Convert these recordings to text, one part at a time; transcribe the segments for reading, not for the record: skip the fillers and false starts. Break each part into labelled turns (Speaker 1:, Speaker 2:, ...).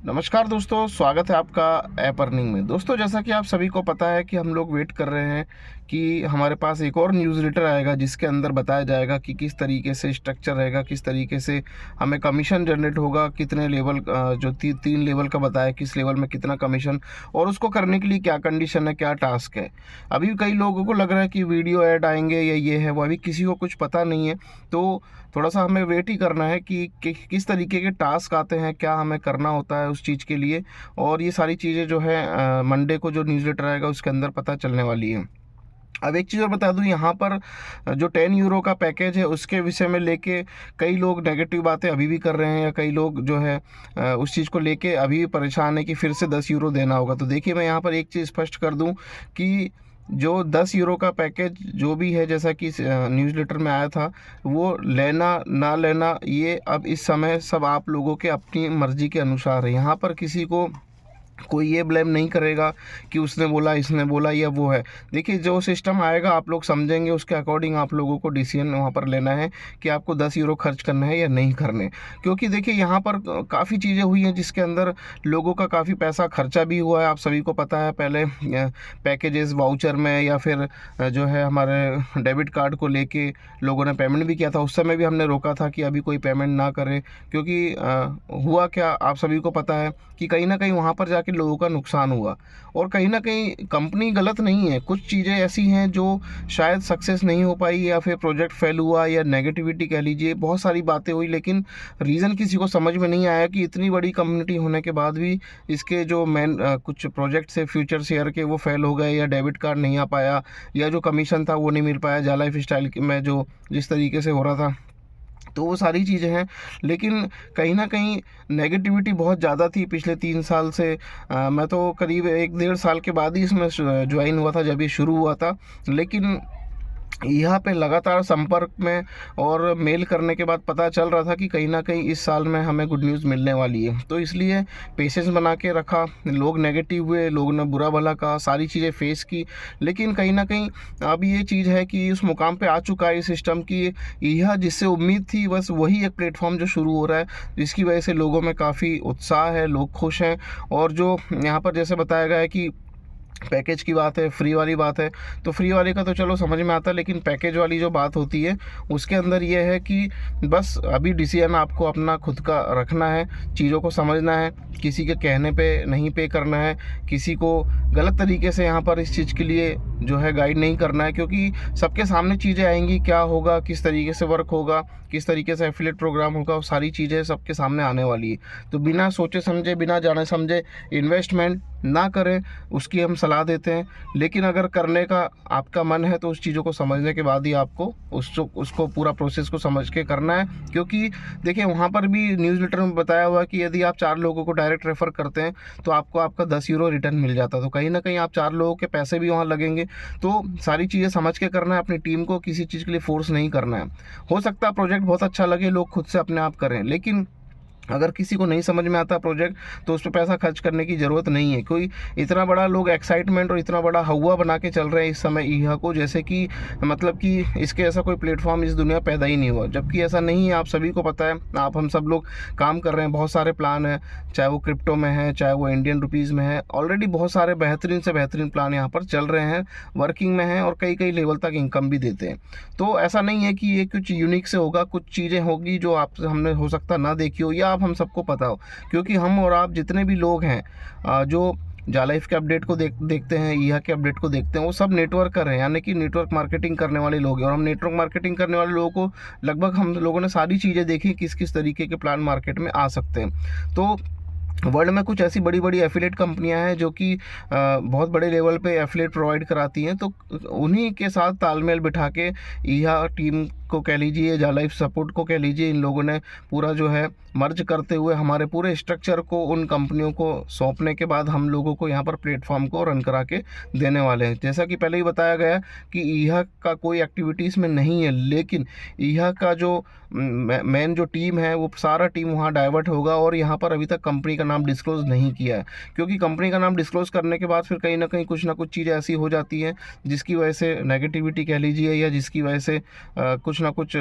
Speaker 1: नमस्कार दोस्तों, स्वागत है आपका ऐप अर्निंग में। दोस्तों, जैसा कि आप सभी को पता है कि हम लोग वेट कर रहे हैं कि हमारे पास एक और न्यूज़लेटर आएगा जिसके अंदर बताया जाएगा कि किस तरीके से स्ट्रक्चर रहेगा, किस तरीके से हमें कमीशन जनरेट होगा, कितने लेवल जो तीन लेवल का बताया, किस लेवल में कितना कमीशन, और उसको करने के लिए क्या कंडीशन है, क्या टास्क है। अभी कई लोगों को लग रहा है कि वीडियो ऐड आएंगे या ये है वो, अभी किसी को कुछ पता नहीं है। तो थोड़ा सा हमें वेट ही करना है कि किस तरीके के टास्क आते हैं, क्या हमें करना होता है उस चीज़ के लिए। और ये सारी चीज़ें जो है मंडे को जो न्यूज़लेटर आएगा उसके अंदर पता चलने वाली है। अब एक चीज़ और बता दूं, यहाँ पर जो 10 यूरो का पैकेज है उसके विषय में लेके कई लोग नेगेटिव बातें अभी भी कर रहे हैं, या कई लोग जो है उस चीज़ को लेके अभी भी परेशान है कि फिर से 10 यूरो देना होगा। तो देखिए, मैं यहाँ पर एक चीज़ स्पष्ट कर दूं कि जो 10 यूरो का पैकेज जो भी है, जैसा कि न्यूज़लेटर में आया था, वो लेना ना लेना ये अब इस समय सब आप लोगों के अपनी मर्ज़ी के अनुसार है। यहाँ पर किसी को कोई ये ब्लेम नहीं करेगा कि उसने बोला, इसने बोला, या वो है। देखिए, जो सिस्टम आएगा आप लोग समझेंगे, उसके अकॉर्डिंग आप लोगों को डिसीजन वहाँ पर लेना है कि आपको 10 यूरो खर्च करना है या नहीं करने। क्योंकि देखिए, यहाँ पर काफ़ी चीज़ें हुई हैं जिसके अंदर लोगों का काफ़ी पैसा खर्चा भी हुआ है। आप सभी को पता है, पहले पैकेजेस वाउचर में या फिर जो है हमारे डेबिट कार्ड को लेके लोगों ने पेमेंट भी किया था। उस समय भी हमने रोका था कि अभी कोई पेमेंट ना करे, क्योंकि हुआ क्या आप सभी को पता है कि कहीं ना कहीं वहाँ पर जाके लोगों का नुकसान हुआ। और कहीं ना कहीं कंपनी गलत नहीं है, कुछ चीज़ें ऐसी हैं जो शायद सक्सेस नहीं हो पाई, या फिर प्रोजेक्ट फेल हुआ, या नेगेटिविटी कह लीजिए, बहुत सारी बातें हुई, लेकिन रीज़न किसी को समझ में नहीं आया कि इतनी बड़ी कम्युनिटी होने के बाद भी इसके जो मेन कुछ प्रोजेक्ट से फ्यूचर शेयर के वो फेल हो गए, या डेबिट कार्ड नहीं आ पाया, या जो कमीशन था वो नहीं मिल पाया जा लाइफ स्टाइल में जो जिस तरीके से हो रहा था। तो वो सारी चीज़ें हैं, लेकिन कहीं ना कहीं नेगेटिविटी बहुत ज़्यादा थी पिछले 3 साल से। मैं तो करीब 1 डेढ़ साल के बाद ही इसमें ज्वाइन हुआ था, जब ये शुरू हुआ था। लेकिन यहाँ पे लगातार संपर्क में और मेल करने के बाद पता चल रहा था कि कहीं ना कहीं इस साल में हमें गुड न्यूज़ मिलने वाली है। तो इसलिए पेशेंस बना के रखा। लोग नेगेटिव हुए, लोगों ने बुरा भला कहा, सारी चीज़ें फेस की, लेकिन कहीं ना कहीं अब ये चीज़ है कि उस मुकाम पे आ चुका है सिस्टम की। यह जिससे उम्मीद थी, बस वही एक प्लेटफॉर्म जो शुरू हो रहा है, जिसकी वजह से लोगों में काफ़ी उत्साह है, लोग खुश हैं। और जो यहाँ पर जैसे बताया गया है कि पैकेज की बात है, फ्री वाली बात है, तो फ्री वाले का तो चलो समझ में आता है, लेकिन पैकेज वाली जो बात होती है उसके अंदर ये है कि बस अभी डिसीजन आपको अपना खुद का रखना है, चीज़ों को समझना है, किसी के कहने पे नहीं पे करना है, किसी को गलत तरीके से यहाँ पर इस चीज़ के लिए जो है गाइड नहीं करना है। क्योंकि सबके सामने चीज़ें आएंगी, क्या होगा, किस तरीके से वर्क होगा, किस तरीके से एफिलिएट प्रोग्राम होगा, वो सारी चीज़ें सबके सामने आने वाली है। तो बिना सोचे समझे, बिना जाने समझे इन्वेस्टमेंट ना करें, उसकी हम सलाह देते हैं। लेकिन अगर करने का आपका मन है तो उस चीज़ों को समझने के बाद ही आपको उसको पूरा प्रोसेस को समझ के करना है। क्योंकि देखिए, वहाँ पर भी न्यूज़लेटर में बताया हुआ है कि यदि आप 4 लोगों को डायरेक्ट रेफ़र करते हैं तो आपको आपका 10 यूरो रिटर्न मिल जाता है। तो कहीं ना कहीं आप 4 लोगों के पैसे भी वहाँ लगेंगे। तो सारी चीज़ें समझ के करना है, अपनी टीम को किसी चीज़ के लिए फोर्स नहीं करना है। हो सकता है प्रोजेक्ट बहुत अच्छा लगे, लोग खुद से अपने आप करें, लेकिन अगर किसी को नहीं समझ में आता प्रोजेक्ट तो उस पर पैसा खर्च करने की ज़रूरत नहीं है। कोई इतना बड़ा लोग एक्साइटमेंट और इतना बड़ा हवा बना के चल रहे हैं इस समय ईहा को, जैसे कि मतलब कि इसके ऐसा कोई प्लेटफॉर्म इस दुनिया पैदा ही नहीं हुआ, जबकि ऐसा नहीं है। आप सभी को पता है, आप हम सब लोग काम कर रहे हैं, बहुत सारे प्लान हैं, चाहे वो क्रिप्टो में है, चाहे वो इंडियन रुपीज़ में है। ऑलरेडी बहुत सारे बेहतरीन से बेहतरीन प्लान यहाँ पर चल रहे हैं, वर्किंग में हैं, और कई कई लेवल तक इनकम भी देते हैं। तो ऐसा नहीं है कि ये कुछ यूनिक से होगा, कुछ चीज़ें होगी जो आप हमने हो सकता ना देखी हो, या आप हम सबको पता हो। क्योंकि हम और आप जितने भी लोग हैं जो जालाइफ के अपडेट को देखते हैं, ईहा के अपडेट को देखते हैं, वो सब नेटवर्क कर रहे हैं, यानी कि नेटवर्क मार्केटिंग करने वाले लोग हैं। और हम नेटवर्क मार्केटिंग करने वाले लोगों को लगभग हम लोगों ने सारी चीज़ें देखी, किस किस तरीके के प्लान मार्केट में आ सकते हैं। तो वर्ल्ड में कुछ ऐसी बड़ी बड़ी एफिलेट कंपनियां हैं जो कि बहुत बड़े लेवल पे एफिलेट प्रोवाइड कराती हैं। तो उन्हीं के साथ तालमेल बिठा के ईहा टीम को कह लीजिए, जा लाइफ सपोर्ट को कह लीजिए, इन लोगों ने पूरा जो है मर्ज करते हुए हमारे पूरे स्ट्रक्चर को उन कंपनियों को सौंपने के बाद हम लोगों को यहाँ पर प्लेटफॉर्म को रन करा के देने वाले हैं। जैसा कि पहले ही बताया गया कि ईहा का कोई एक्टिविटीज़ में नहीं है, लेकिन ईहा का जो मेन जो टीम है वो सारा टीम वहाँ डाइवर्ट होगा। और यहाँ पर अभी तक कंपनी का नाम डिस्क्लोज़ नहीं किया है, क्योंकि कंपनी का नाम डिस्क्लोज़ करने के बाद फिर कहीं ना कहीं कुछ ना कुछ चीज़ें ऐसी हो जाती हैं जिसकी वजह से नेगेटिविटी कह लीजिए, या जिसकी वजह से कुछ कुछ ना कुछ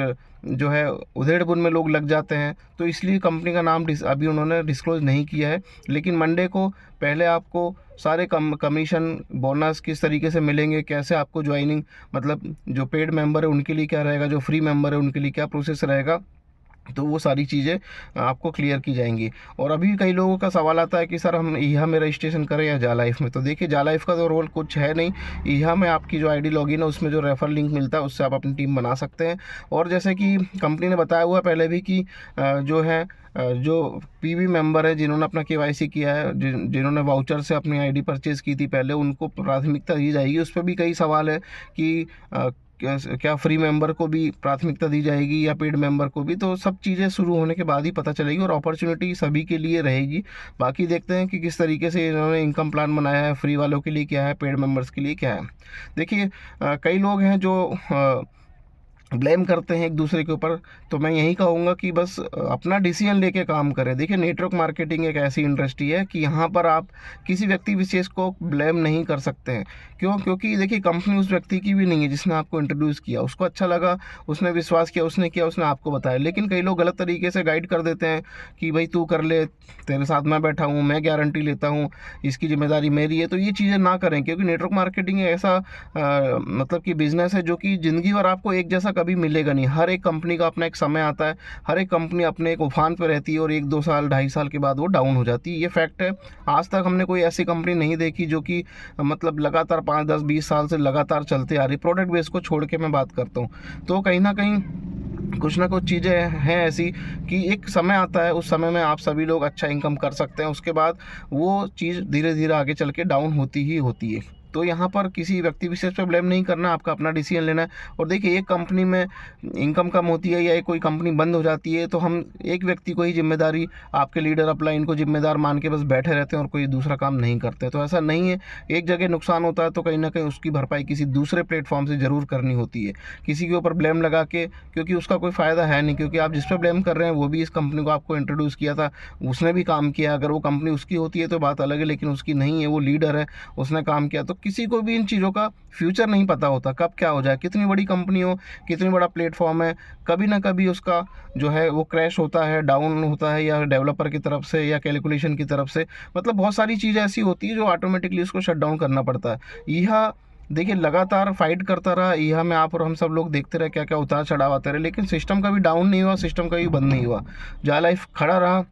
Speaker 1: जो है उधेड़-बुन में लोग लग जाते हैं, तो इसलिए कंपनी का नाम अभी उन्होंने डिस्क्लोज़ नहीं किया है। लेकिन मंडे को पहले आपको सारे कमीशन, बोनस किस तरीके से मिलेंगे, कैसे आपको ज्वाइनिंग, मतलब जो पेड मेंबर है उनके लिए क्या रहेगा, जो फ्री मेंबर है उनके लिए क्या प्रोसेस रहेगा, तो वो सारी चीज़ें आपको क्लियर की जाएंगी। और अभी कई लोगों का सवाल आता है कि सर हम ईहा में रजिस्ट्रेशन करें या जालाइफ में। तो देखिए, जालाइफ का तो रोल कुछ है नहीं। ईहा में आपकी जो आईडी लॉगिन है उसमें जो रेफर लिंक मिलता है उससे आप अपनी टीम बना सकते हैं। और जैसे कि कंपनी ने बताया हुआ पहले भी कि जो है जो पीवी मेंबर है जिन्होंने अपना केवाईसी किया है, जिन्होंने वाउचर से अपनी आईडी परचेज़ की थी पहले, उनको प्राथमिकता दी जाएगी। उस पर भी कई सवाल है कि क्या फ्री मेंबर को भी प्राथमिकता दी जाएगी या पेड मेंबर को भी। तो सब चीज़ें शुरू होने के बाद ही पता चलेगी और अपॉर्चुनिटी सभी के लिए रहेगी। बाकी देखते हैं कि किस तरीके से इन्होंने इनकम प्लान बनाया है, फ्री वालों के लिए क्या है, पेड मेंबर्स के लिए क्या है। देखिए, कई लोग हैं जो ब्लेम करते हैं एक दूसरे के ऊपर, तो मैं यही कहूँगा कि बस अपना डिसीजन लेके काम करें। देखिए, नेटवर्क मार्केटिंग एक ऐसी इंडस्ट्री है कि यहाँ पर आप किसी व्यक्ति विशेष को ब्लेम नहीं कर सकते हैं। क्यों? क्योंकि देखिए, कंपनी उस व्यक्ति की भी नहीं है जिसने आपको इंट्रोड्यूस किया। उसको अच्छा लगा, उसने विश्वास किया, उसने किया, उसने आपको बताया। लेकिन कई लोग गलत तरीके से गाइड कर देते हैं कि भाई तू कर ले, तेरे साथ मैं बैठा हूँ, मैं गारंटी लेता हूँ, इसकी जिम्मेदारी मेरी है। तो ये चीज़ें ना करें, क्योंकि नेटवर्क मार्केटिंग ऐसा मतलब कि बिजनेस है जो कि ज़िंदगी भर आपको एक जैसा कभी मिलेगा नहीं। हर एक कंपनी का अपना एक समय आता है, हर एक कंपनी अपने एक उफान पे रहती है और 1-2 साल, 2.5 साल के बाद वो डाउन हो जाती है। ये फैक्ट है। आज तक हमने कोई ऐसी कंपनी नहीं देखी जो कि मतलब लगातार 5, 10, 20 साल से लगातार चलते आ रही, प्रोडक्ट बेस को छोड़ के मैं बात करता हूँ। तो कहीं ना कहीं कुछ ना कुछ चीज़ें हैं ऐसी कि एक समय आता है, उस समय में आप सभी लोग अच्छा इनकम कर सकते हैं। उसके बाद वो चीज़ धीरे धीरे आगे चल के डाउन होती ही होती है। तो यहाँ पर किसी व्यक्ति विशेष पे ब्लेम नहीं करना, आपका अपना डिसीजन लेना है। और देखिए, एक कंपनी में इनकम कम होती है या एक कोई कंपनी बंद हो जाती है तो हम एक व्यक्ति को ही जिम्मेदारी, आपके लीडर अपलाइन को जिम्मेदार मान के बस बैठे रहते हैं और कोई दूसरा काम नहीं करते। तो ऐसा नहीं है। एक जगह नुकसान होता है तो कहीं ना कहीं उसकी भरपाई किसी दूसरे प्लेटफॉर्म से ज़रूर करनी होती है। किसी के ऊपर ब्लेम लगा के, क्योंकि उसका कोई फ़ायदा है नहीं। क्योंकि आप जिस पर ब्लेम कर रहे हैं वो भी इस कंपनी को आपको इंट्रोड्यूस किया था, उसने भी काम किया। अगर वो कंपनी उसकी होती है तो बात अलग है, लेकिन उसकी नहीं है, वो लीडर है, उसने काम किया। तो किसी को भी इन चीज़ों का फ्यूचर नहीं पता होता, कब क्या हो जाए। कितनी बड़ी कंपनी हो, कितनी बड़ा प्लेटफॉर्म है, कभी ना कभी उसका जो है वो क्रैश होता है, डाउन होता है, या डेवलपर की तरफ से या कैलकुलेशन की तरफ से। मतलब बहुत सारी चीज़ें ऐसी होती है जो ऑटोमेटिकली उसको शट डाउन करना पड़ता है। यह देखिए, लगातार फाइट करता रहा यह में, आप और हम सब लोग देखते रहे क्या क्या उतार चढ़ाव आते रहे, लेकिन सिस्टम कभी डाउन नहीं हुआ, सिस्टम कभी बंद नहीं हुआ। जालाइफ खड़ा रहा,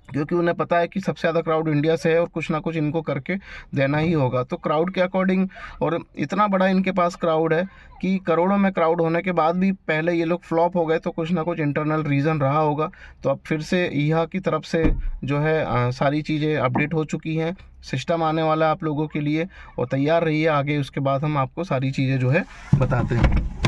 Speaker 1: क्योंकि उन्हें पता है कि सबसे ज़्यादा क्राउड इंडिया से है और कुछ ना कुछ इनको करके देना ही होगा। तो क्राउड के अकॉर्डिंग, और इतना बड़ा इनके पास क्राउड है कि करोड़ों में क्राउड होने के बाद भी पहले ये लोग फ्लॉप हो गए, तो कुछ ना कुछ इंटरनल रीज़न रहा होगा। तो अब फिर से ईहा की तरफ से जो है सारी चीज़ें अपडेट हो चुकी हैं, सिस्टम आने वाला है आप लोगों के लिए, और तैयार रहिए आगे। उसके बाद हम आपको सारी चीज़ें जो है बताते हैं।